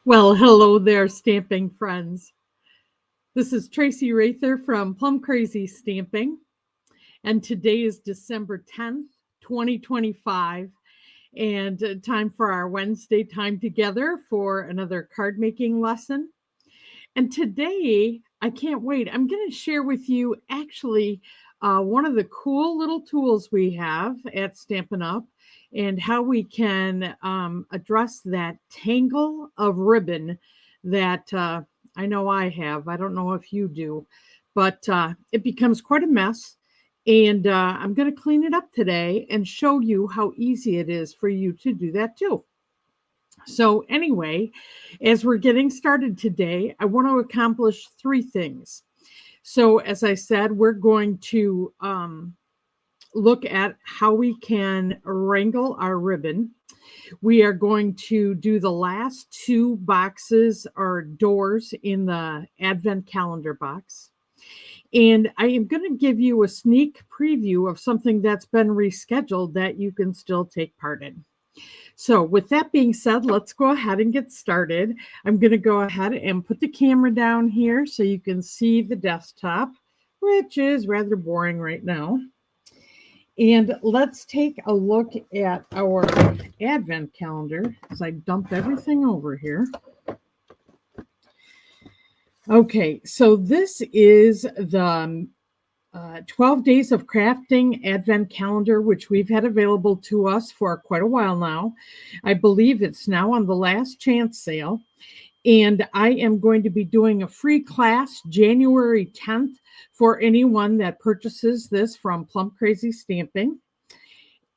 Well, hello there, stamping friends. This is Traci Raether from Plum Crazy Stamping, and today is December 10th, 2025, and time for our Wednesday time together for another card making lesson. And today, I can't wait. I'm going to share with you actually one of the cool little tools we have at Stampin' Up! And how we can address that tangle of ribbon that I know I have. I don't know if you do, but it becomes quite a mess. And I'm going to clean it up today and show you how easy it is for you to do that too. So, anyway, as we're getting started today, I want to accomplish three things. So, as I said, we're going to look at how we can wrangle our ribbon. We are going to do the last two boxes or doors in the Advent calendar box. And I am going to give you a sneak preview of something that's been rescheduled that you can still take part in. So with that being said, let's go ahead and get started. I'm going to go ahead and put the camera down here so you can see the desktop, which is rather boring right now. And let's take a look at our Advent calendar as I dumped everything over here. Okay, so this is the 12 Days of Crafting Advent Calendar, which we've had available to us for quite a while now. I believe it's now on the last chance sale. And I am going to be doing a free class January 10th for anyone that purchases this from Plum Crazy Stamping.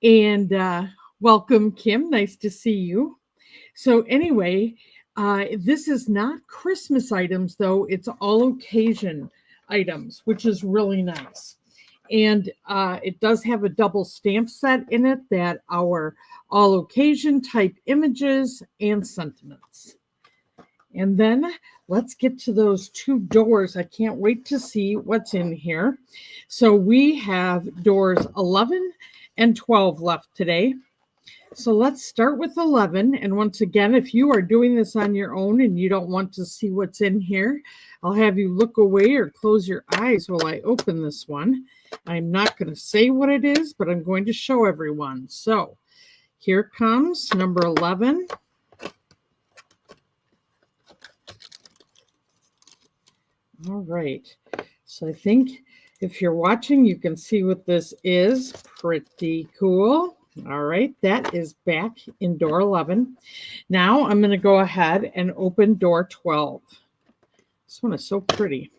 And welcome, Kim. Nice to see you. So anyway, this is not Christmas items, though. It's all occasion items, which is really nice. And it does have a double stamp set in it that are all occasion type images and sentiments. And then let's get to those two doors. I can't wait to see what's in here. So we have doors 11 and 12 left today. So let's start with 11. And once again, if you are doing this on your own and you don't want to see what's in here, I'll have you look away or close your eyes while I open this one. I'm not going to say what it is, but I'm going to show everyone. So here comes number 11. All right, so I think if you're watching, you can see what this is. Pretty cool. All right, that is back in door 11. Now I'm going to go ahead and open door 12. This one is so pretty.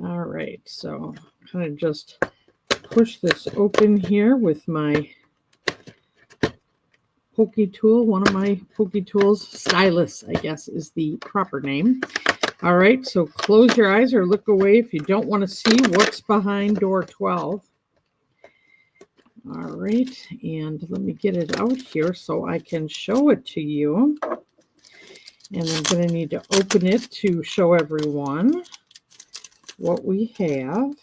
All right, so kind of just push this open here with my pokey tool. One of my pokey tools, stylus, I guess is the proper name. All right, so close your eyes or look away if you don't want to see what's behind door 12. All right, and let me get it out here so I can show it to you. And I'm going to need to open it to show everyone what we have.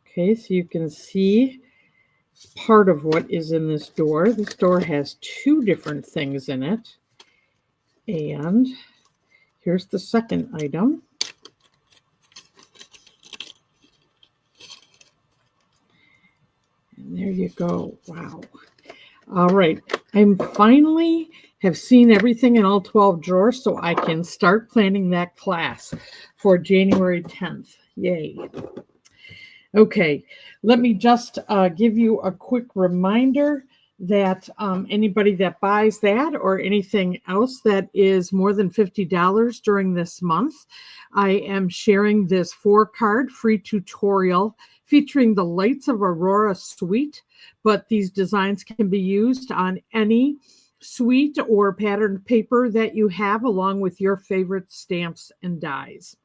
Okay, so you can see part of what is in this door. This door has two different things in it. And here's the second item. And there you go. Wow. All right. I'm finally have seen everything in all 12 drawers, so I can start planning that class for January 10th. Yay. Okay, let me just give you a quick reminder that anybody that buys that or anything else that is more than $50 during this month, I am sharing this 4-card free tutorial featuring the Lights of Aurora suite, but these designs can be used on any suite or patterned paper that you have along with your favorite stamps and dies.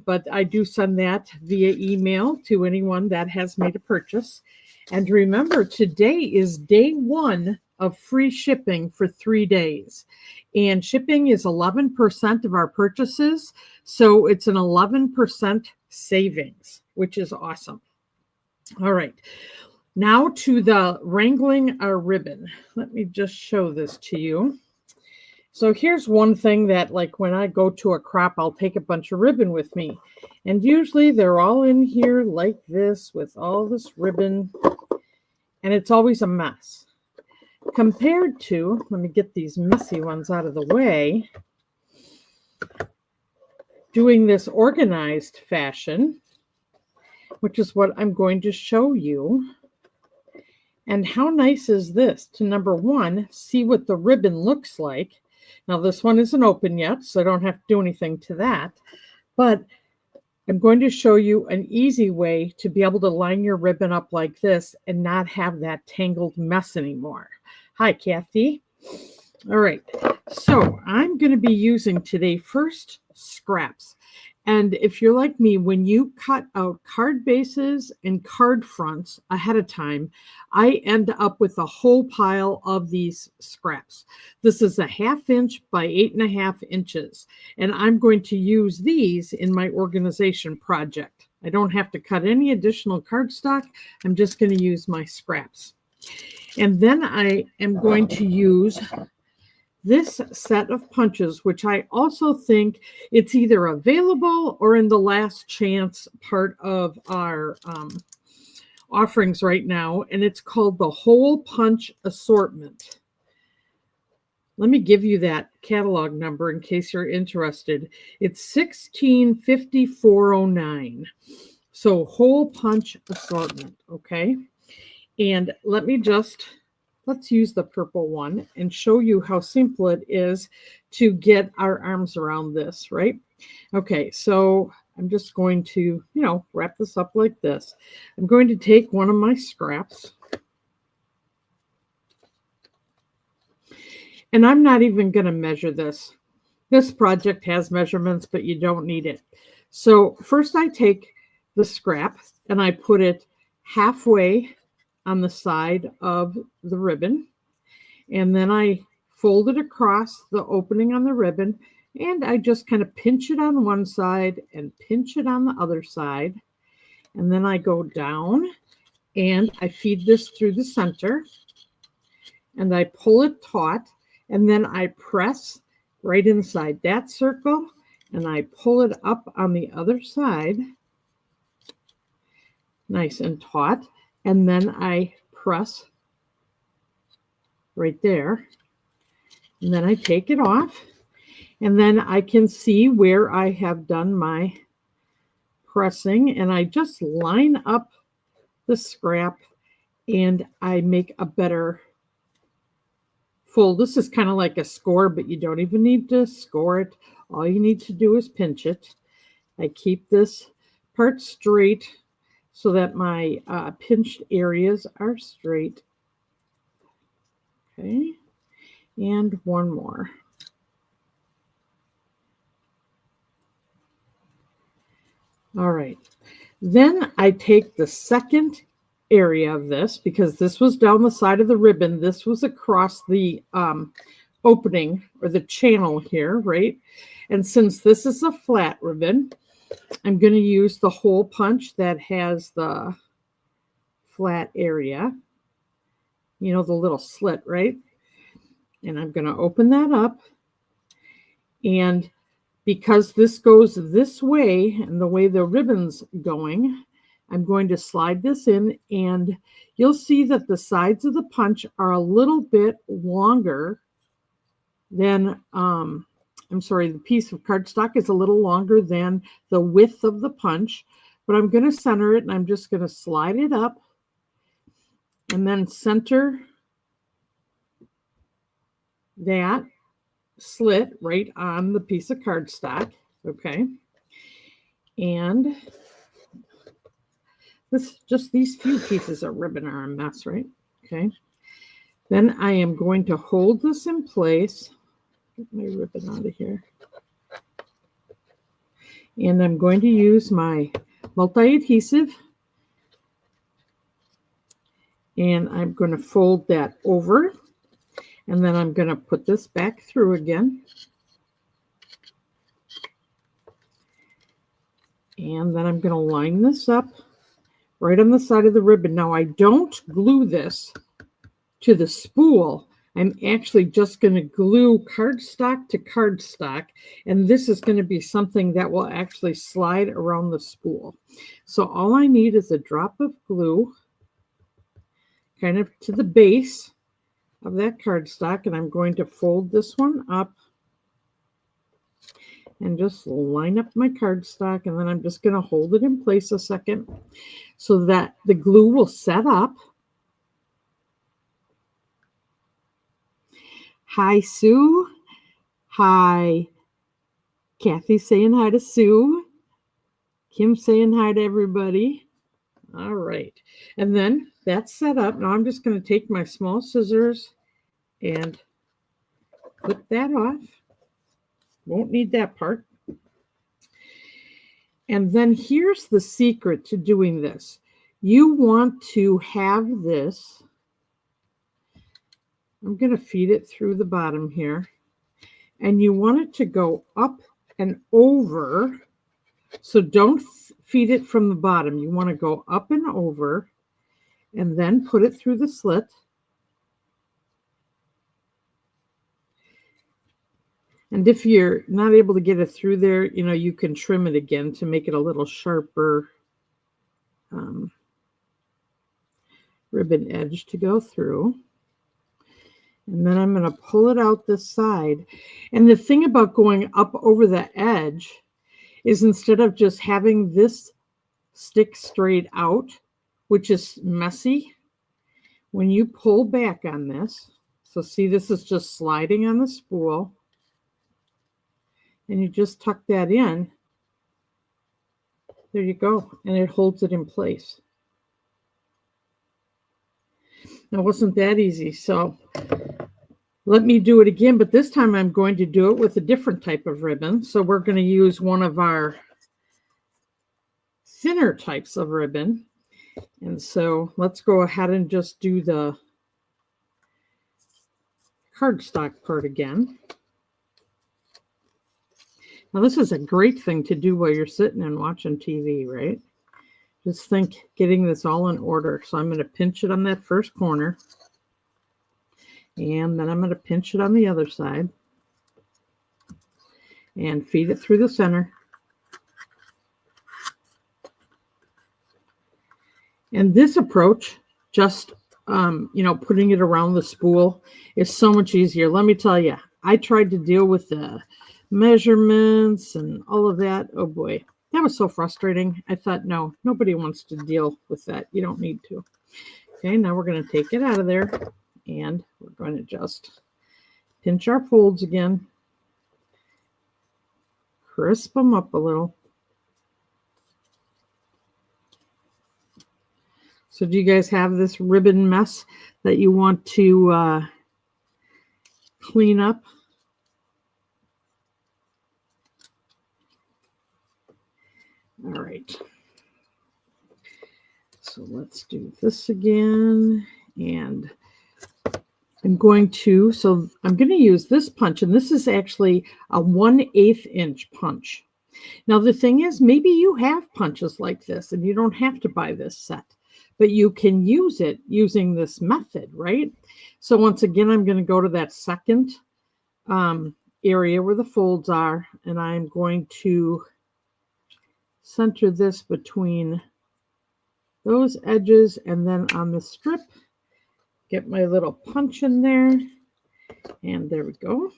But I do send that via email to anyone that has made a purchase. And remember, today is day 1 of free shipping for 3 days. And shipping is 11% of our purchases. So it's an 11% savings, which is awesome. All right. Now to the wrangling a ribbon. Let me just show this to you. So here's one thing that, like, when I go to a crop, I'll take a bunch of ribbon with me. And usually they're all in here like this with all this ribbon. And it's always a mess. Compared to, let me get these messy ones out of the way, doing this organized fashion, which is what I'm going to show you. And how nice is this to, number one, see what the ribbon looks like. Now, this one isn't open yet, so I don't have to do anything to that. But I'm going to show you an easy way to be able to line your ribbon up like this and not have that tangled mess anymore. Hi, Kathy. All right, so I'm going to be using today first scraps. And if you're like me, when you cut out card bases and card fronts ahead of time, I end up with a whole pile of these scraps. This is a 1/2 inch by 8.5 inches. And I'm going to use these in my organization project. I don't have to cut any additional cardstock. I'm just going to use my scraps. And then I am going to use this set of punches, which I also think it's either available or in the last chance part of our offerings right now, and it's called the Hole Punch Assortment. Let me give you that catalog number in case you're interested. It's 165409. So Hole Punch Assortment, okay? And let's use the purple one and show you how simple it is to get our arms around this, right? Okay, so I'm just going to, wrap this up like this. I'm going to take one of my scraps. And I'm not even going to measure this. This project has measurements, but you don't need it. So first I take the scrap and I put it halfway on the side of the ribbon, and then I fold it across the opening on the ribbon, and I just kind of pinch it on one side and pinch it on the other side, and then I go down and I feed this through the center, and I pull it taut, and then I press right inside that circle, and I pull it up on the other side, nice and taut. And then I press right there. And then I take it off. And then I can see where I have done my pressing. And I just line up the scrap and I make a better fold. This is kind of like a score, but you don't even need to score it. All you need to do is pinch it. I keep this part straight so that my pinched areas are straight. Okay, and one more. All right, then I take the second area of this, because this was down the side of the ribbon. This was across the opening or the channel here, right? And since this is a flat ribbon, I'm going to use the hole punch that has the flat area, the little slit, right? And I'm going to open that up. And because this goes this way and the way the ribbon's going, I'm going to slide this in, and you'll see that the sides of the punch are a little bit longer than, the piece of cardstock is a little longer than the width of the punch, but I'm going to center it, and I'm just going to slide it up and then center that slit right on the piece of cardstock, okay? And these few pieces of ribbon are a mess, right? Okay. Then I am going to hold this in place. Get my ribbon out of here. And I'm going to use my multi-adhesive. And I'm going to fold that over. And then I'm going to put this back through again. And then I'm going to line this up right on the side of the ribbon. Now I don't glue this to the spool. I'm actually just going to glue cardstock to cardstock, and this is going to be something that will actually slide around the spool. So all I need is a drop of glue kind of to the base of that cardstock, and I'm going to fold this one up and just line up my cardstock, and then I'm just going to hold it in place a second so that the glue will set up. Hi, Sue. Hi. Kathy saying hi to Sue. Kim saying hi to everybody. All right. And then that's set up. Now I'm just going to take my small scissors and clip that off. Won't need that part. And then here's the secret to doing this. You want to have this. I'm going to feed it through the bottom here. And you want it to go up and over. So don't feed it from the bottom. You want to go up and over and then put it through the slit. And if you're not able to get it through there, you can trim it again to make it a little sharper ribbon edge to go through. And then I'm going to pull it out this side. And the thing about going up over the edge is instead of just having this stick straight out, which is messy, when you pull back on this, so see this is just sliding on the spool, and you just tuck that in, there you go, and it holds it in place. Now, wasn't that easy? So let me do it again, but this time I'm going to do it with a different type of ribbon. So we're going to use one of our thinner types of ribbon. And so let's go ahead and just do the cardstock part again. Now this is a great thing to do while you're sitting and watching TV, right? Just think getting this all in order. So I'm going to pinch it on that first corner. And then I'm going to pinch it on the other side. And feed it through the center. And this approach, just, putting it around the spool is so much easier. Let me tell you, I tried to deal with the measurements and all of that. Oh boy, that was so frustrating. I thought, no, nobody wants to deal with that. You don't need to. Okay, now we're going to take it out of there and we're going to just pinch our folds again. Crisp them up a little. So do you guys have this ribbon mess that you want to clean up? All right. So let's do this again. And I'm going to use this punch, and this is actually a 1/8 inch punch. Now the thing is, maybe you have punches like this and you don't have to buy this set, but you can use it using this method, right? So once again, I'm going to go to that second area where the folds are, and I'm going to center this between those edges, and then on the strip, get my little punch in there, and there we go.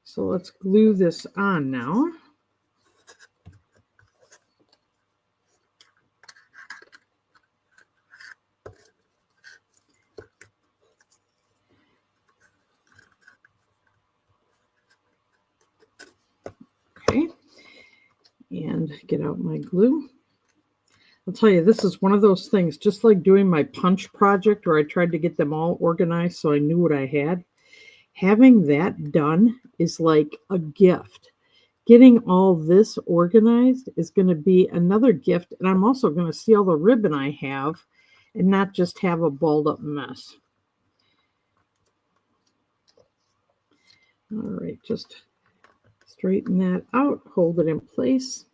So let's glue this on now. Okay, and get out my glue. I'll tell you, this is one of those things, just like doing my punch project where I tried to get them all organized so I knew what I had. Having that done is like a gift. Getting all this organized is going to be another gift, and I'm also going to see all the ribbon I have and not just have a balled up mess. All right, just straighten that out, hold it in place.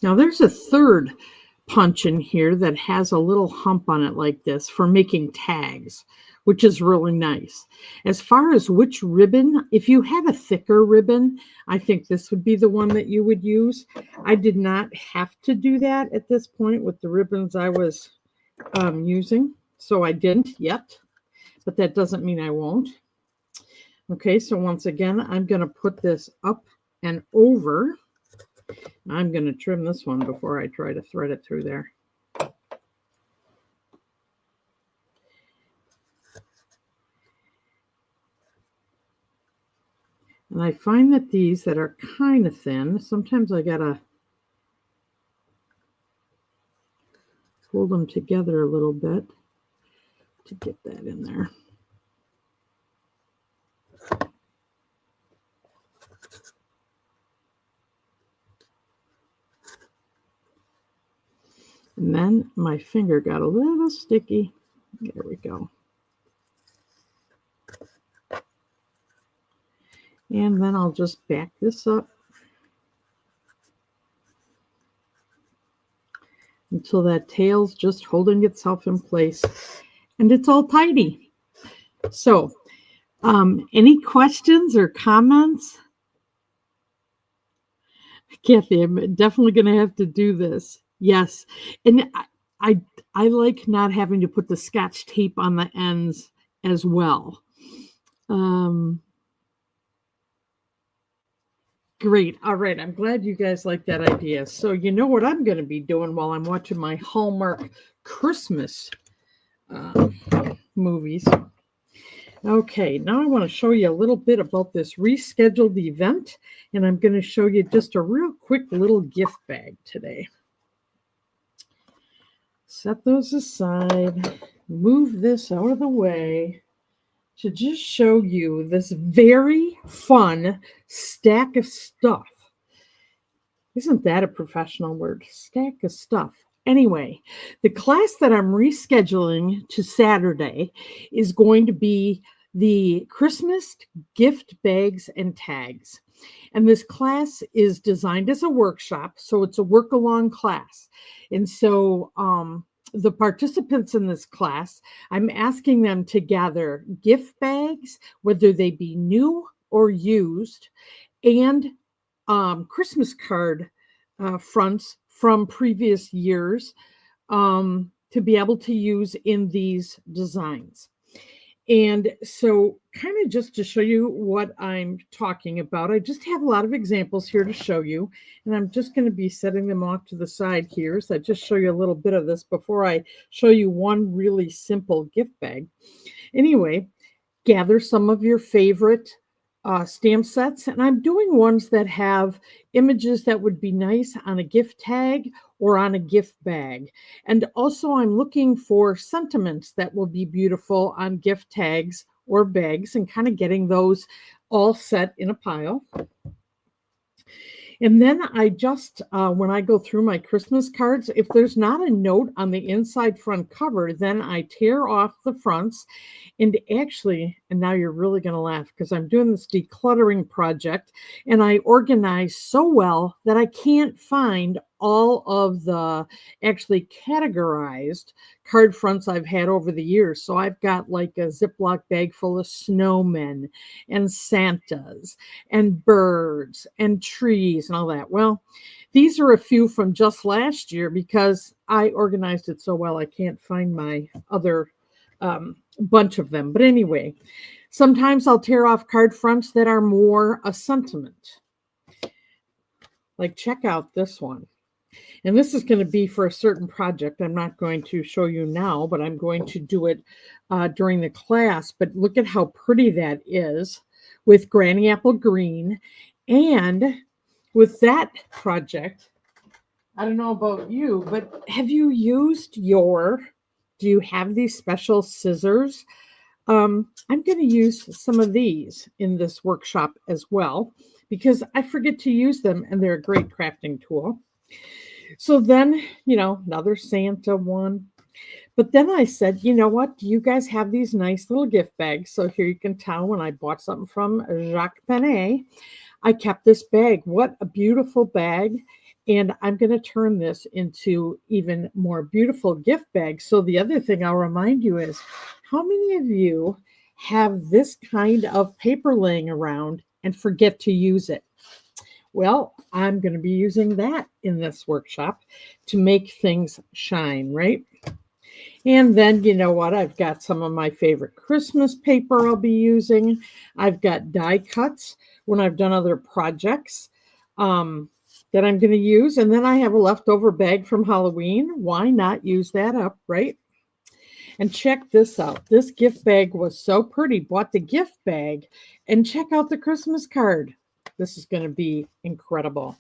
Now there's a third punch in here that has a little hump on it like this for making tags, which is really nice. As far as which ribbon, if you have a thicker ribbon, I think this would be the one that you would use. I did not have to do that at this point with the ribbons I was using, so I didn't yet, but that doesn't mean I won't. Okay, so once again, I'm going to put this up and over. I'm going to trim this one before I try to thread it through there. And I find that these that are kind of thin, sometimes I got to hold them together a little bit to get that in there. And then my finger got a little sticky. There we go. And then I'll just back this up until that tail's just holding itself in place and it's all tidy. So, any questions or comments? Kathy, I'm definitely going to have to do this. Yes. And I like not having to put the Scotch tape on the ends as well. Great. All right. I'm glad you guys like that idea. So you know what I'm going to be doing while I'm watching my Hallmark Christmas movies. Okay, now I want to show you a little bit about this rescheduled event, and I'm going to show you just a real quick little gift bag today. Set those aside, move this out of the way to just show you this very fun stack of stuff. Isn't that a professional word? Stack of stuff. Anyway, the class that I'm rescheduling to Saturday is going to be the Christmas gift bags and tags. And this class is designed as a workshop, so it's a work-along class. And so the participants in this class, I'm asking them to gather gift bags, whether they be new or used, and Christmas card fronts from previous years to be able to use in these designs. And so kind of just to show you what I'm talking about, I just have a lot of examples here to show you, and I'm just going to be setting them off to the side here. So I just show you a little bit of this before I show you one really simple gift bag. Anyway, gather some of your favorite stamp sets, and I'm doing ones that have images that would be nice on a gift tag or on a gift bag. And also I'm looking for sentiments that will be beautiful on gift tags or bags, and kind of getting those all set in a pile. And then I just, when I go through my Christmas cards, if there's not a note on the inside front cover, then I tear off the fronts. And actually, and now you're really going to laugh because I'm doing this decluttering project, and I organize so well that I can't find all of the actually categorized card fronts I've had over the years. So I've got like a Ziploc bag full of snowmen and Santas and birds and trees and all that. Well, these are a few from just last year because I organized it so well I can't find my other bunch of them. But anyway, sometimes I'll tear off card fronts that are more a sentiment. Like check out this one. And this is going to be for a certain project. I'm not going to show you now, but I'm going to do it during the class. But look at how pretty that is with Granny Apple Green. And with that project, I don't know about you, but have you used do you have these special scissors? I'm going to use some of these in this workshop as well, because I forget to use them, and they're a great crafting tool. So then, another Santa one. But then I said, you know what? Do you guys have these nice little gift bags? So here you can tell when I bought something from Jacques Penney, I kept this bag. What a beautiful bag. And I'm going to turn this into even more beautiful gift bags. So the other thing I'll remind you is, how many of you have this kind of paper laying around and forget to use it? Well, I'm going to be using that in this workshop to make things shine, right? And then, you know what? I've got some of my favorite Christmas paper I'll be using. I've got die cuts when I've done other projects that I'm going to use. And then I have a leftover bag from Halloween. Why not use that up, right? And check this out. This gift bag was so pretty. Bought the gift bag and check out the Christmas card. This is going to be incredible.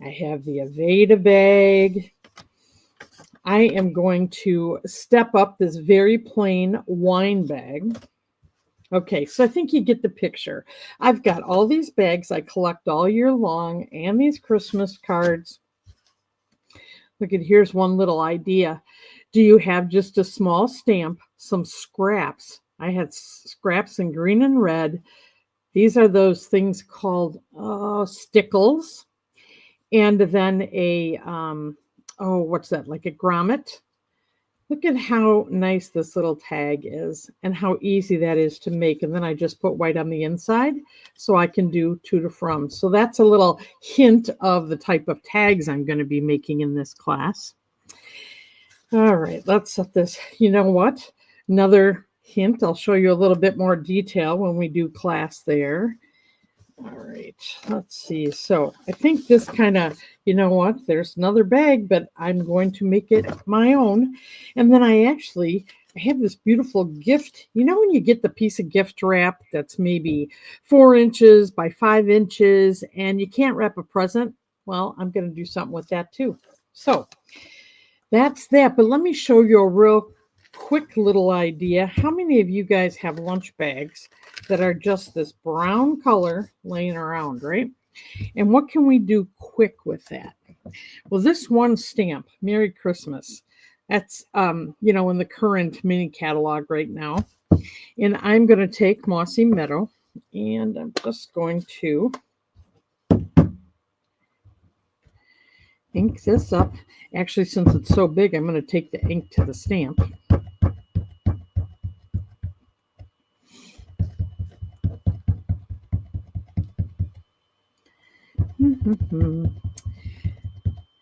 I have the Aveda bag. I am going to step up this very plain wine bag. Okay, so I think you get the picture. I've got all these bags I collect all year long and these Christmas cards. Look at, here's one little idea. Do you have just a small stamp, some scraps? I had scraps in green and red. These are those things called stickles. And then a, what's that, like a grommet? Look at how nice this little tag is and how easy that is to make. And then I just put white on the inside so I can do to to from. So that's a little hint of the type of tags I'm going to be making in this class. All right, let's set this. You know what? Another hint. I'll show you a little bit more detail when we do class there. All right, let's see. So I think this kind of, you know what, there's another bag, but I'm going to make it my own. And then I have this beautiful gift. You know when you get the piece of gift wrap that's maybe 4 inches by 5 inches and you can't wrap a present? Well, I'm going to do something with that too. So that's that. But let me show you a real quick little idea. How many of you guys have lunch bags that are just this brown color laying around, right? And what can we do quick with that? Well, this one stamp, Merry Christmas, that's in the current mini catalog right now. And I'm going to take Mossy Meadow and I'm just going to ink this up. Actually, since it's so big, I'm going to take the ink to the stamp.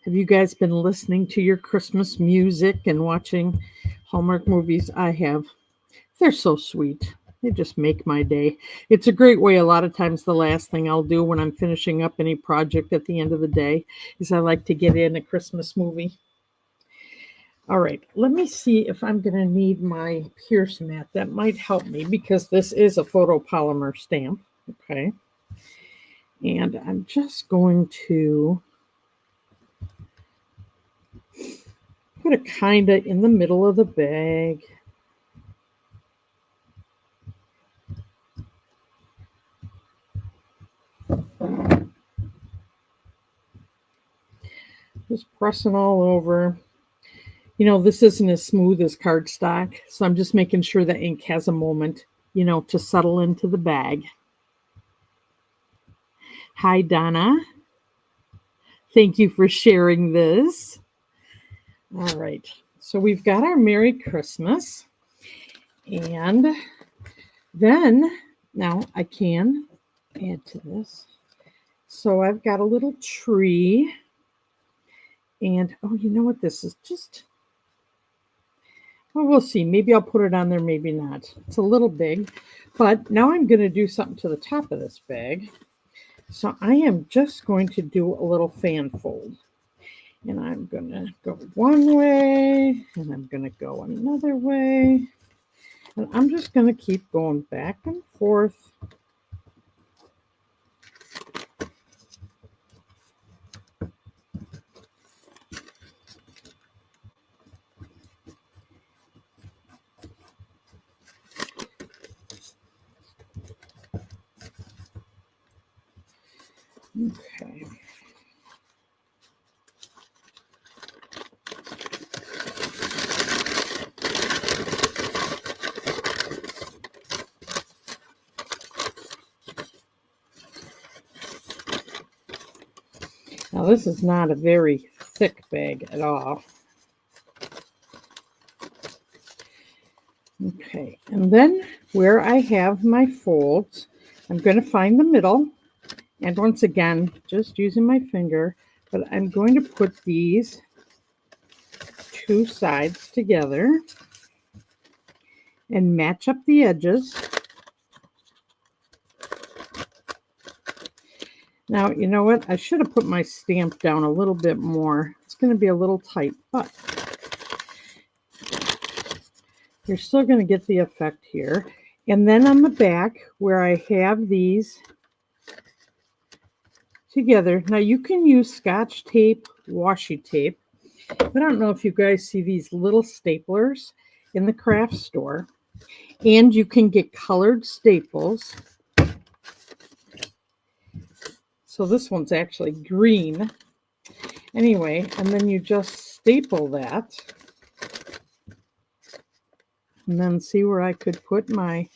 Have you guys been listening to your Christmas music and watching Hallmark movies? I have. They're so sweet. They just make my day. It's a great way. A lot of times the last thing I'll do when I'm finishing up any project at the end of the day is I like to get in a Christmas movie. All right, let me see if I'm going to need my Pierce mat. That might help me because this is a photopolymer stamp. Okay. And I'm just going to put it kind of in the middle of the bag. Just pressing all over. You know, this isn't as smooth as cardstock, so I'm just making sure the ink has a moment, to settle into the bag. Hi, Donna. Thank you for sharing this. All right, so we've got our Merry Christmas. And then, now I can add to this. So I've got a little tree. And, you know what this is? We'll see. Maybe I'll put it on there, maybe not. It's a little big. But now I'm going to do something to the top of this bag. So I am just going to do a little fan fold. And I'm going to go one way, and I'm going to go another way. And I'm just going to keep going back and forth. Okay. Now this is not a very thick bag at all. Okay, and then where I have my folds, I'm going to find the middle. And once again, just using my finger, but I'm going to put these two sides together and match up the edges. Now, you know what? I should have put my stamp down a little bit more. It's going to be a little tight, but you're still going to get the effect here. And then on the back, where I have these together, now you can use Scotch tape, washi tape. I don't know if you guys see these little staplers in the craft store. And you can get colored staples. So this one's actually green. Anyway, and then you just staple that. And then see where I could put my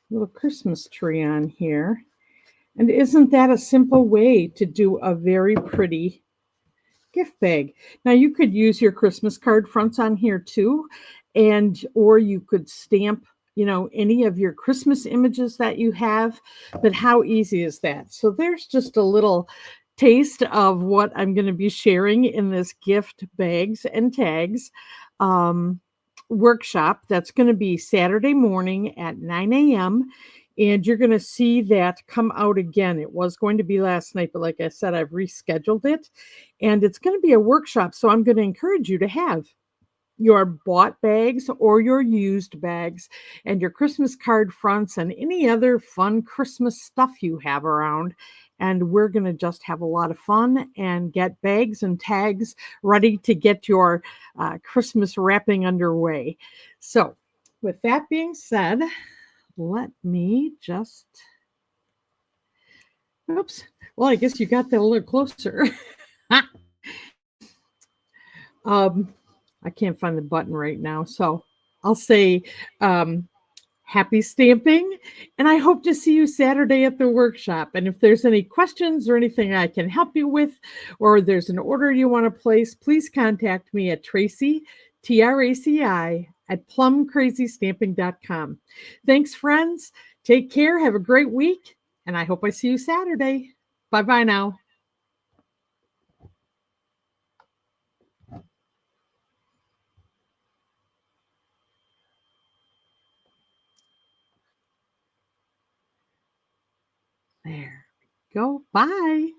little Christmas tree on here. And isn't that a simple way to do a very pretty gift bag? Now you could use your Christmas card fronts on here too, or you could stamp, any of your Christmas images that you have. But how easy is that? So there's just a little taste of what I'm going to be sharing in this gift bags and tags workshop. That's going to be Saturday morning at 9 a.m. And you're going to see that come out again. It was going to be last night, but like I said, I've rescheduled it. And it's going to be a workshop. So I'm going to encourage you to have your bought bags or your used bags and your Christmas card fronts and any other fun Christmas stuff you have around. And we're going to just have a lot of fun and get bags and tags ready to get your Christmas wrapping underway. So with that being said, let me just, oops. Well, I guess you got that a little closer. I can't find the button right now. So I'll say happy stamping. And I hope to see you Saturday at the workshop. And if there's any questions or anything I can help you with, or there's an order you want to place, please contact me at Traci, Traci, at plumcrazystamping.com. Thanks, friends. Take care. Have a great week. And I hope I see you Saturday. Bye-bye now. There we go. Bye.